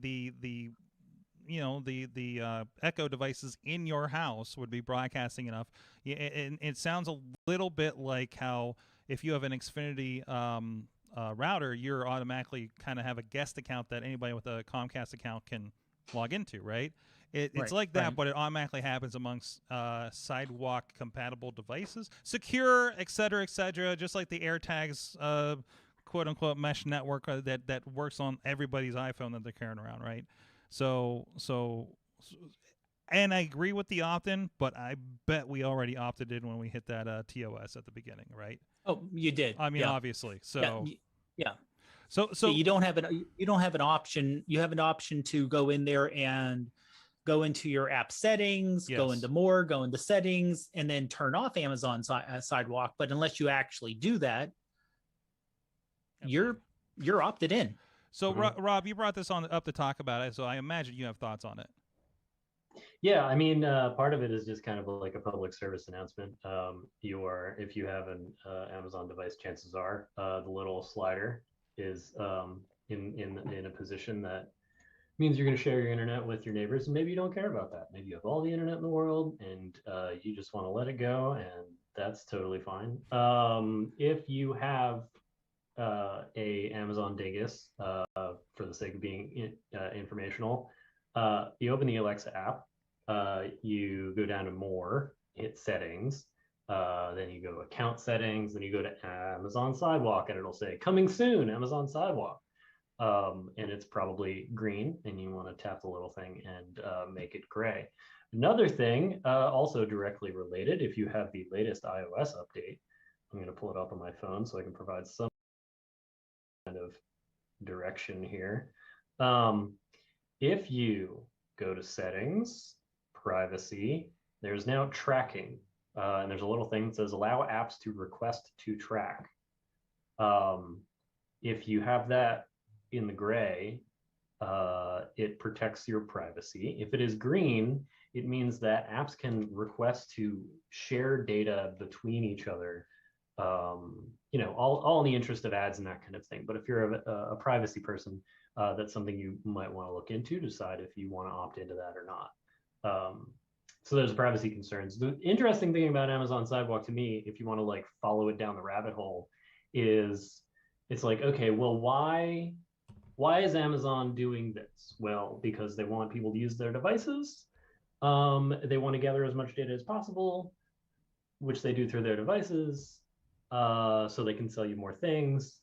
Echo devices in your house would be broadcasting enough. And it sounds a little bit like how if you have an Xfinity router, you're automatically kind of have a guest account that anybody with a Comcast account can log into, right? It's Right, like that, right. but it automatically happens amongst Sidewalk compatible devices, secure, et cetera, just like the AirTags quote unquote mesh network that works on everybody's iPhone that they're carrying around, right? So and I agree with the opt-in, but I bet we already opted in when we hit that TOS at the beginning, right? Oh, you did. I mean, yeah. obviously. So Yeah. Yeah. so Yeah, you don't have an option. You have an option to go in there and go into your app settings, go Yes. into more, go into settings, and then turn off Amazon Sidewalk. But unless you actually do that, you're opted in. So Rob, you brought this on up to talk about it, so I imagine you have thoughts on it. Yeah, I mean, part of it is just kind of like a public service announcement. If you have an Amazon device, chances are the little slider is in a position that means you're going to share your internet with your neighbors, and maybe you don't care about that. Maybe you have all the internet in the world, and you just want to let it go, and that's totally fine. If you have a Amazon dingus, for the sake of being informational, you open the Alexa app. You go down to more, hit settings, then you go to account settings, then you go to Amazon Sidewalk, and it'll say coming soon, Amazon Sidewalk. And it's probably green, and you want to tap the little thing and make it gray. Another thing, also directly related, if you have the latest iOS update, I'm going to pull it up on my phone so I can provide some kind of direction here. If you go to settings, privacy, there's now tracking, and there's a little thing that says allow apps to request to track. If you have that in the gray, it protects your privacy. If it is green, it means that apps can request to share data between each other, all in the interest of ads and that kind of thing. But if you're a privacy person, that's something you might want to look into, decide if you want to opt into that or not. So there's privacy concerns. The interesting thing about Amazon Sidewalk to me, if you want to like follow it down the rabbit hole, is it's like, okay, well, why is Amazon doing this? Well, because they want people to use their devices. They want to gather as much data as possible, which they do through their devices, so they can sell you more things.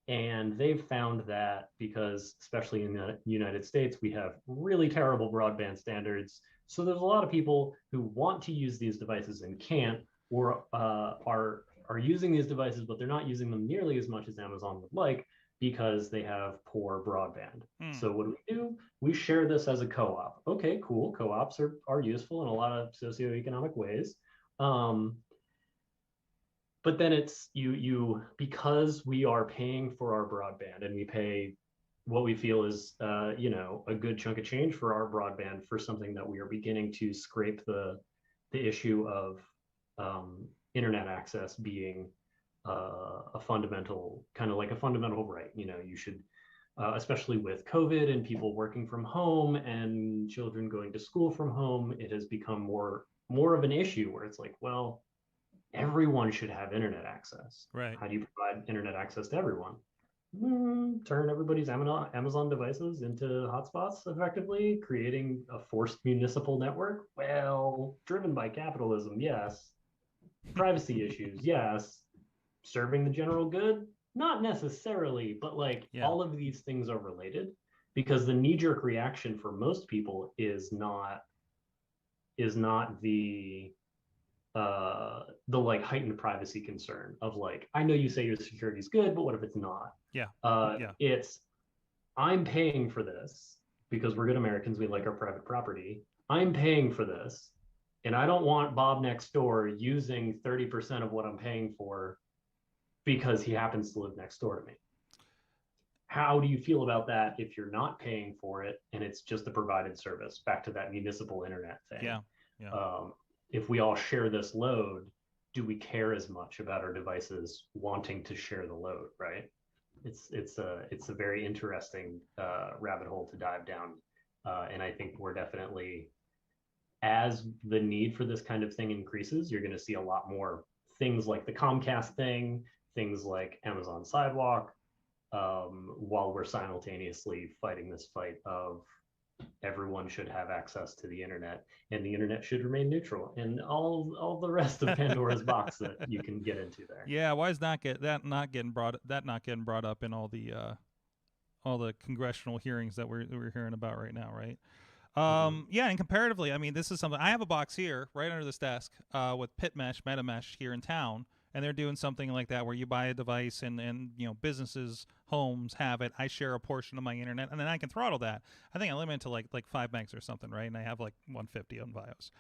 And they've found that because, especially in the United States, we have really terrible broadband standards. So there's a lot of people who want to use these devices and can't, or are using these devices, but they're not using them nearly as much as Amazon would like because they have poor broadband. So what do? We share this as a co-op. Okay, cool. Co-ops are useful in a lot of socioeconomic ways. But then it's you because we are paying for our broadband, and we pay what we feel is a good chunk of change for our broadband for something that we are beginning to scrape the issue of internet access being a fundamental right. You should, especially with COVID and people working from home and children going to school from home, it has become more of an issue where it's like, well, everyone should have internet access. Right. How do you provide internet access to everyone? Turn everybody's Amazon devices into hotspots effectively, creating a forced municipal network. Well, driven by capitalism, yes. Privacy issues, yes. Serving the general good, not necessarily, but all of these things are related, because the knee-jerk reaction for most people is not the heightened privacy concern of I know you say your security is good, but what if it's not? It's I'm paying for this because we're good Americans, we like our private property. I'm paying for this, and I don't want Bob next door using 30% of what I'm paying for because he happens to live next door to me. How do you feel about that if you're not paying for it and it's just a provided service? Back to that municipal internet thing. If we all share this load, do we care as much about our devices wanting to share the load, right? It's a very interesting rabbit hole to dive down. And I think we're definitely, as the need for this kind of thing increases, you're going to see a lot more things like the Comcast thing, things like Amazon Sidewalk, while we're simultaneously fighting this fight of everyone should have access to the internet, and the internet should remain neutral, and all the rest of Pandora's box that you can get into there. Yeah, why is not getting brought up in all the congressional hearings that we're hearing about right now, right? Yeah, and comparatively, I mean, this is something I have a box here right under this desk with MetaMesh here in town, and they're doing something like that where you buy a device and businesses, homes have it. I share a portion of my internet, and then I can throttle that. I think I limit it to like 5 megs or something, right? And I have like 150 on Bios.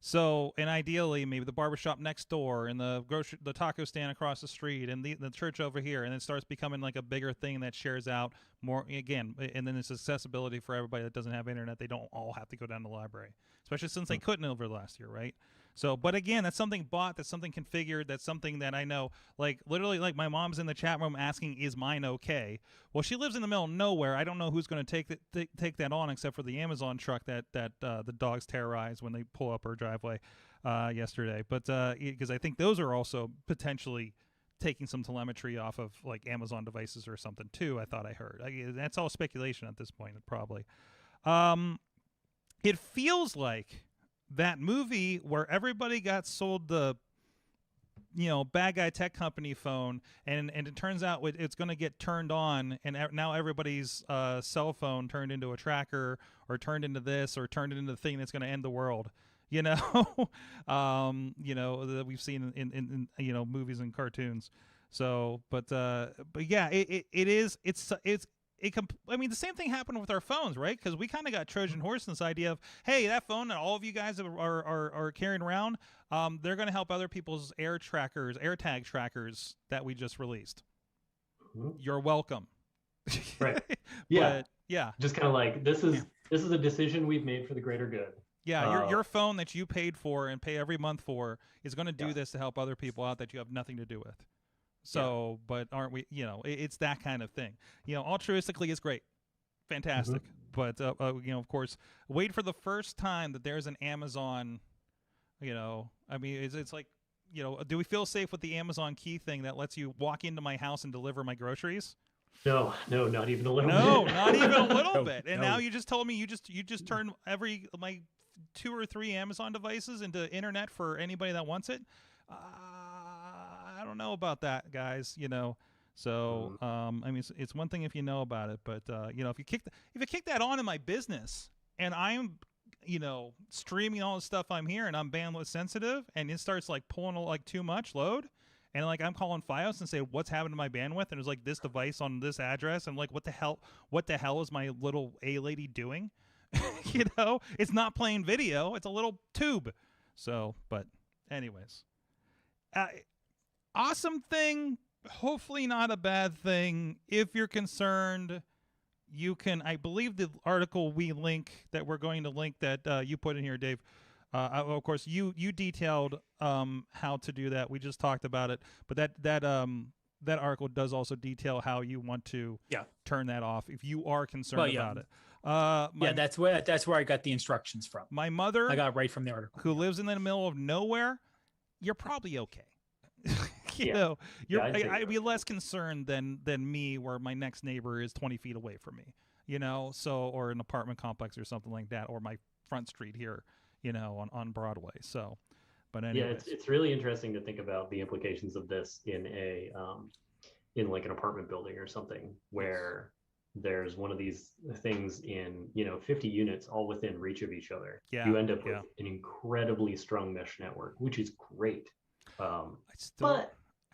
So, and ideally, maybe the barbershop next door and the taco stand across the street and the church over here, and it starts becoming like a bigger thing that shares out more again. And then it's accessibility for everybody that doesn't have internet. They don't all have to go down to the library, especially since they couldn't over the last year, right? So, but again, that's something bought, that's something configured, that's something that I know, like literally, like my mom's in the chat room asking, "Is mine okay?" Well, she lives in the middle of nowhere. I don't know who's going to take that on, except for the Amazon truck that the dogs terrorize when they pull up her driveway yesterday. But because I think those are also potentially taking some telemetry off of like Amazon devices or something too. I thought I heard. That's all speculation at this point, probably. It feels like that movie where everybody got sold the bad guy tech company phone, and it turns out it's going to get turned on, and now everybody's cell phone turned into a tracker, or turned into this, or turned into the thing that's going to end the world. That we've seen in movies and cartoons. So, but yeah, I mean, the same thing happened with our phones, right? Because we kind of got Trojan horse in this idea of, hey, that phone that all of you guys are carrying around, they're going to help other people's AirTag trackers that we just released. You're welcome. Right. Yeah. But, yeah. Just kind of like, this is a decision we've made for the greater good. Yeah, your phone that you paid for and pay every month for is going to do this to help other people out that you have nothing to do with. So, but aren't we, it's that kind of thing. Altruistically is great. Fantastic. But, of course, wait for the first time that there's an Amazon, I mean, it's like, do we feel safe with the Amazon key thing that lets you walk into my house and deliver my groceries? No, not even a little bit. No, not even a little bit. And now you just told me you just turned my 2 or 3 Amazon devices into internet for anybody that wants it. I don't know about that, guys. So I mean, it's one thing if you know about it, but if you kick that on in my business, and I'm streaming all the stuff I'm here, and I'm bandwidth sensitive, and it starts like pulling like too much load, and like I'm calling FiOS and say what's happened to my bandwidth, and it's like this device on this address, and like what the hell is my little A lady doing? It's not playing video, it's a little tube. So, but anyways, awesome thing, hopefully not a bad thing. If you're concerned, you can, I believe the article that we're going to link that you put in here, Dave, of course you detailed how to do that. We just talked about it, but that article does also detail how you want to turn that off if you are concerned about it. That's where I got the instructions from. My mother, I got it right from the article, who lives in the middle of nowhere, you're probably okay. I'd be less concerned than me, where my next neighbor is 20 feet away from me, or an apartment complex or something like that, or my front street here, on Broadway. So, but anyway, it's really interesting to think about the implications of this in in like an apartment building or something where there's one of these things in 50 units all within reach of each other. You end up with an incredibly strong mesh network, which is great. I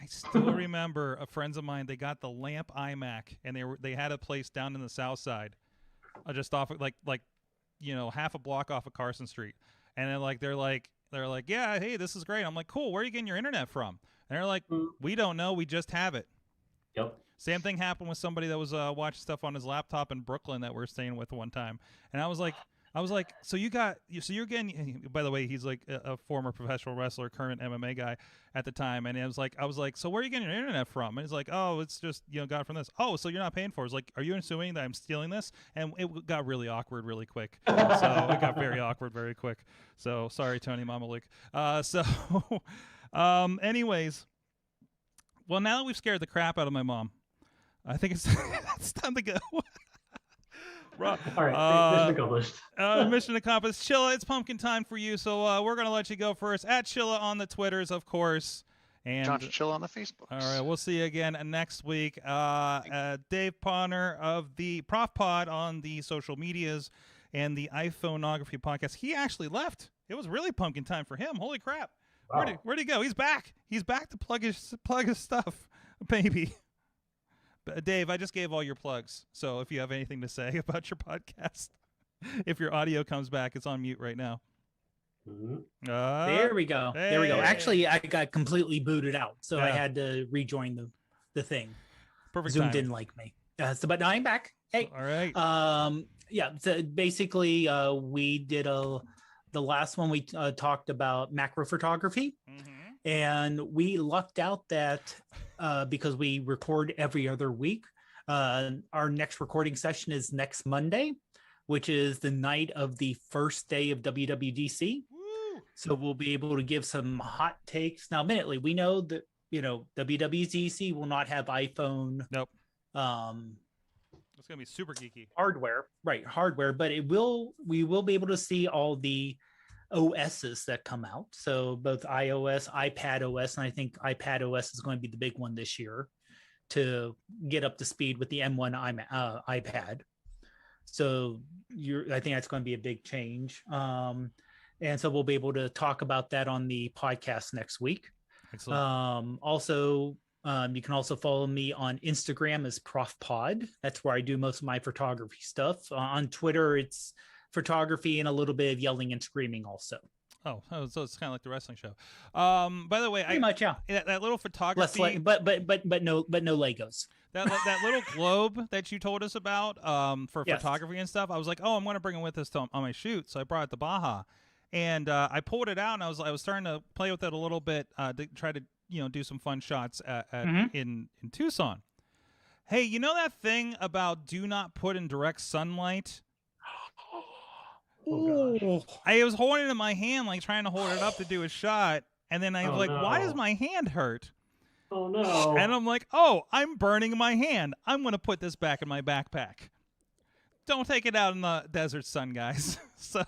still remember friends of mine, they got the Lamp iMac, and they had a place down in the south side, just off of like half a block off of Carson Street, and then they're like, yeah, hey, this is great. I'm like, cool, where are you getting your internet from? And they're like, we don't know, we just have it. Yep. Same thing happened with somebody that was watching stuff on his laptop in Brooklyn that we're staying with one time, and I was like, so you're getting, by the way, he's like a former professional wrestler, current MMA guy at the time. And I was like, so where are you getting your internet from? And he's like, oh, it's just, got it from this. Oh, so you're not paying for it. I was like, are you assuming that I'm stealing this? And it got really awkward really quick. So it got very awkward very quick. So sorry, Tony Mamalik. Anyways, well, now that we've scared the crap out of my mom, I think it's it's time to go. All right, mission accomplished. Mission accomplished. Chilla, it's pumpkin time for you, so we're gonna let you go first. At Chilla on the Twitters, of course. And John Chichilla on the Facebook. all right, we'll see you again next week. Dave Podnar of the Prof Pod on the social medias and the iPhoneography podcast. He actually left. It was really pumpkin time for him. Holy crap! Wow. Where'd he go? He's back. He's back to plug his stuff, baby. Dave, I just gave all your plugs. So if you have anything to say about your podcast, if your audio comes back, it's on mute right now. There we go. Hey. There we go. Actually, I got completely booted out, so I Yeah. had to rejoin the thing. Perfect Zoom timing. didn't like me. But now I'm back. Hey. All right. Yeah. So basically, we did the last one we talked about macro photography, and we lucked out that because we record every other week. Our next recording session is next Monday, which is the night of the first day of WWDC. Woo. So we'll be able to give some hot takes. Now, admittedly, we know that, WWDC will not have iPhone Nope. It's gonna be super geeky. hardware, but we will be able to see all the OSs that come out. So both iOS, iPad OS, and I think iPad OS is going to be the big one this year to get up to speed with the M1 iPad. So I think that's going to be a big change. And so we'll be able to talk about that on the podcast next week. Excellent. Also, you can also follow me on Instagram as Prof Pod. That's where I do most of my photography stuff. On Twitter, it's photography and a little bit of yelling and screaming also. Oh, so it's kind of like the wrestling show. By the way, Pretty much, yeah. that little photography, But no Legos. that little globe that you told us about for Yes. photography and stuff. I was like, oh, I'm going to bring it with us on my shoot, so I brought it to Baja, and I pulled it out, and I was starting to play with it a little bit to try to do some fun shots in Tucson. Hey, you know that thing about do not put in direct sunlight? Oh, gosh. I was holding it in my hand, like trying to hold it up to do a shot, and then I was like, why does no. my hand hurt? Oh no. And I'm like, oh, I'm burning my hand. I'm going to put this back in my backpack. Don't take it out in the desert sun, guys. So,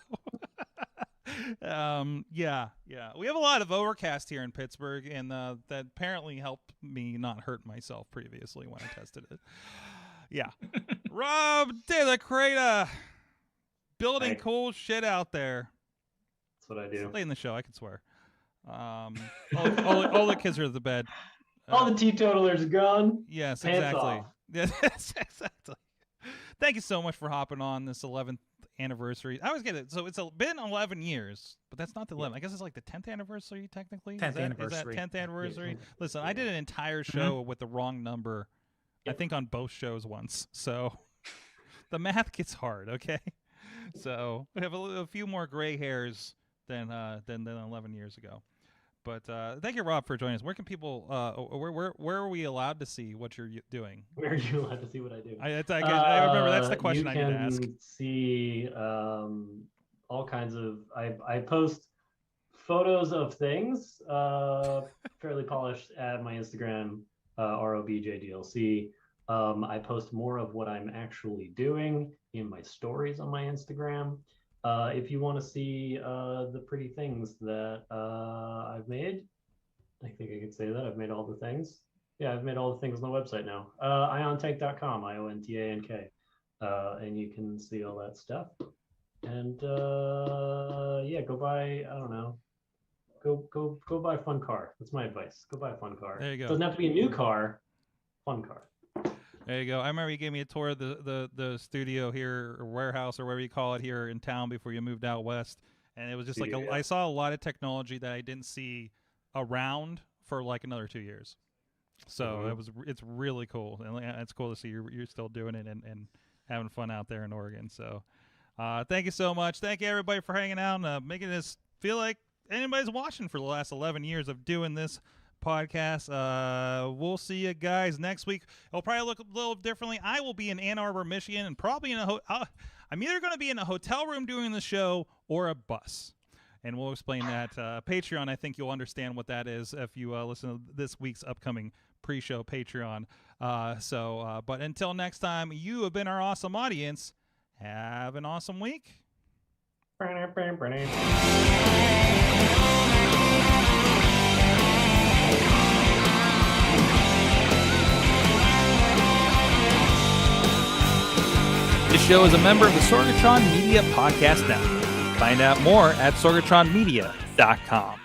yeah. We have a lot of overcast here in Pittsburgh, and that apparently helped me not hurt myself previously when I tested it. Yeah. Rob de la Cretaz. Building Hey. cool shit out there. That's what I do. Late in the show, I can swear. All the kids are at the bed. All the teetotalers are gone. Yes, Pants exactly. off. Yes, exactly. Thank you so much for hopping on this 11th anniversary. I always get it. So it's been 11 years, but that's not the 11th. I guess it's like the 10th anniversary, technically. 10th Is that anniversary. 10th anniversary? Yeah. Listen, I did an entire show with the wrong number, I think on both shows once. So the math gets hard, okay? So we have a few more gray hairs than 11 years ago. But thank you, Rob, for joining us. Where can people? Where are we allowed to see what you're doing? Where are you allowed to see what I do? I remember that's the question I need to ask. You can see all kinds of. I post photos of things, fairly polished, at my Instagram, ROBJDLC. I post more of what I'm actually doing in my stories on my Instagram. If you want to see the pretty things that I've made, I think I could say that. I've made all the things. Yeah, I've made all the things on the website now. iontank.com, IONTANK. And you can see all that stuff. And yeah, go buy, I don't know. Go buy a fun car. That's my advice. Go buy a fun car. There you go. Doesn't have to be a new car, fun car. There you go. I remember you gave me a tour of the studio here, or warehouse, or whatever you call it, here in town before you moved out west. And it was just Studio, like yeah. I saw a lot of technology that I didn't see around for like another 2 years. So it's really cool, and it's cool to see you're still doing it and having fun out there in Oregon. So thank you so much. Thank you everybody for hanging out and making this feel like anybody's watching for the last 11 years of doing this podcast. We'll see you guys next week. It'll probably look a little differently. I will be in Ann Arbor, Michigan, and probably in I'm either going to be in a hotel room doing the show or a bus. and we'll explain that. Patreon, I think you'll understand what that is if you listen to this week's upcoming pre-show Patreon. But until next time, you have been our awesome audience. Have an awesome week. This show is a member of the Sorgatron Media Podcast Network. Find out more at sorgatronmedia.com.